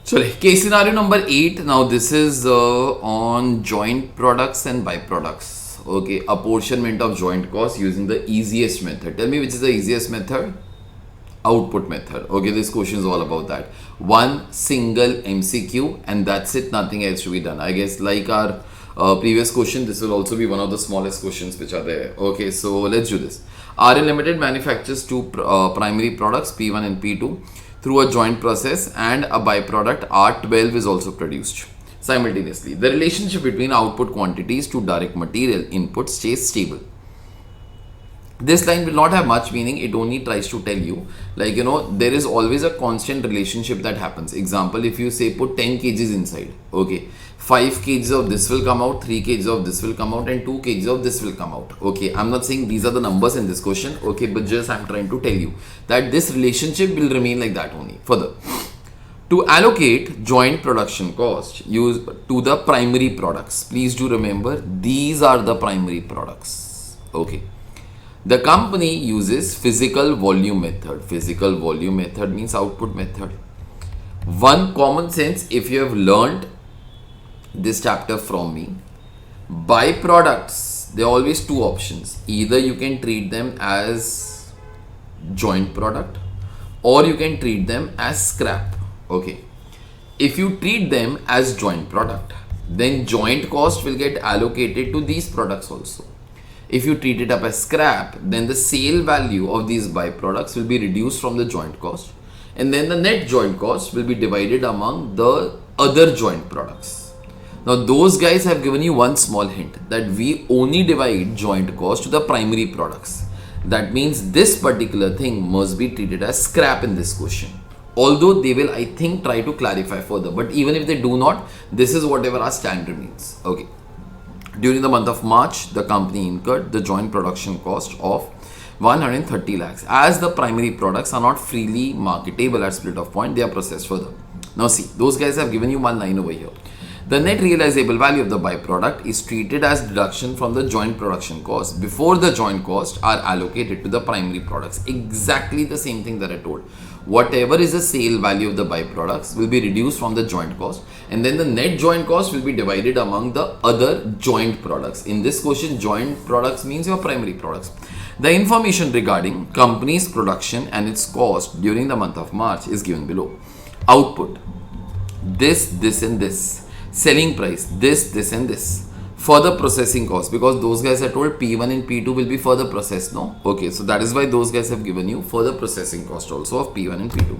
Chale, case scenario number 8. Now this is on joint products and byproducts. Okay, apportionment of joint cost using the easiest method. Tell me which is the easiest method? Output method. Okay, this question is all about that. One single MCQ and that's it. Nothing else to be done. I guess like our previous question, this will also be one of the smallest questions which are there. Okay, so let's do this. RN Limited manufactures two primary products P1 and P2 through a joint process, and a byproduct R12 is also produced simultaneously. The relationship between output quantities to direct material input stays stable. This line will not have much meaning. It only tries to tell you, like, there is always a constant relationship that happens. Example, if you say put 10 kgs inside, okay, 5 kgs of this will come out, 3 kgs of this will come out, and 2 kgs of this will come out. Okay, I'm not saying these are the numbers in this question, okay, but just I'm trying to tell you that this relationship will remain like that only. Further, to allocate joint production cost use to the primary products, please do remember these are the primary products. Okay, the company uses physical volume method. Physical volume method means output method. One common sense, if you have learned this chapter from me, byproducts, there are always two options. Either you can treat them as joint product or you can treat them as scrap. Okay, if you treat them as joint product, then joint cost will get allocated to these products also. If you treat it up as scrap, then the sale value of these byproducts will be reduced from the joint cost, and then the net joint cost will be divided among the other joint products. Now those guys have given you one small hint that we only divide joint cost to the primary products. That means this particular thing must be treated as scrap in this question. Although they will, I think, try to clarify further, but even if they do not, this is whatever our standard means. Okay. During the month of March, the company incurred the joint production cost of 130 lakhs. As the primary products are not freely marketable at split off point, they are processed further. Now see, those guys have given you one line over here. The net realizable value of the byproduct is treated as deduction from the joint production cost before the joint costs are allocated to the primary products. Exactly the same thing that I told. Whatever is the sale value of the byproducts will be reduced from the joint cost, and then the net joint cost will be divided among the other joint products. In this question, joint products means your primary products. The information regarding company's production and its cost during the month of March is given below. Output, this and this. Selling price, this and this. Further processing cost, because those guys are told P1 and P2 will be further processed, no? Okay, so that is why those guys have given you further processing cost also of P1 and P2.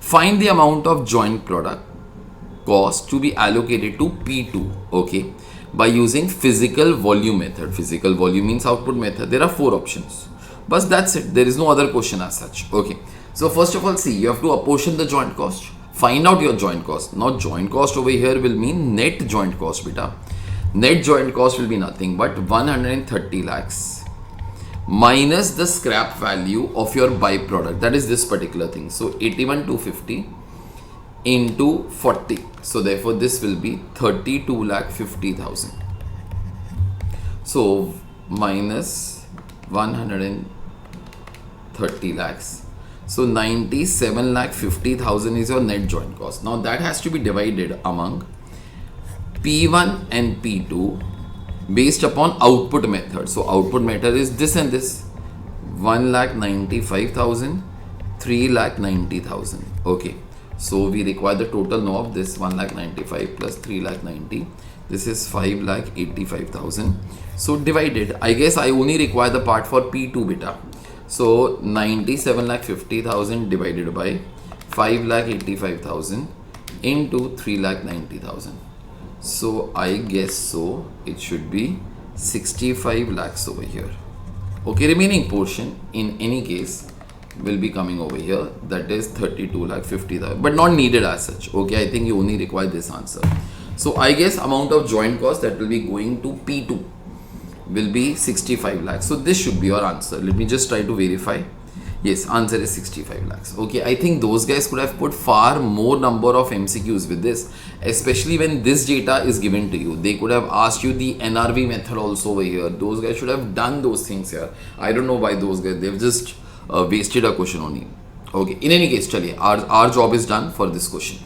Find the amount of joint product cost to be allocated to P2, okay, by using physical volume method. Physical volume means output method. There are 4 options, but that's it. There is no other question as such. Okay, so first of all, see, you have to apportion the joint cost. Find out your joint cost. Now joint cost over here will mean net joint cost, beta. Net joint cost will be nothing but 130 lakhs minus the scrap value of your byproduct, that is this particular thing. So 81,250 into 40. So therefore this will be 32,50,000. So minus 130 lakhs. So 97,50,000 is your net joint cost. Now that has to be divided among P1 and P2 based upon output method. So output method is this and this. 1,95,000, 3,90,000. Okay. So we require the total now of this 1,95,000 plus 3,90,000. This is 5,85,000. So divided. I guess I only require the part for P2 beta. So 97,50,000 divided by 5,85,000 into 3,90,000. So I guess so it should be 65 lakhs over here. Okay, remaining portion in any case will be coming over here, that is 32,50,000, but not needed as such. Okay, I think you only require this answer. So I guess amount of joint cost that will be going to P2 will be 65 lakhs. So this should be your answer. Let me just try to verify. Yes, answer is 65 lakhs. Okay, I think those guys could have put far more number of MCQs with this, especially when this data is given to you. They could have asked you the NRV method also over here. Those guys should have done those things here. I don't know why those guys, they've just wasted a question only. Okay, in any case, chaliye, our job is done for this question.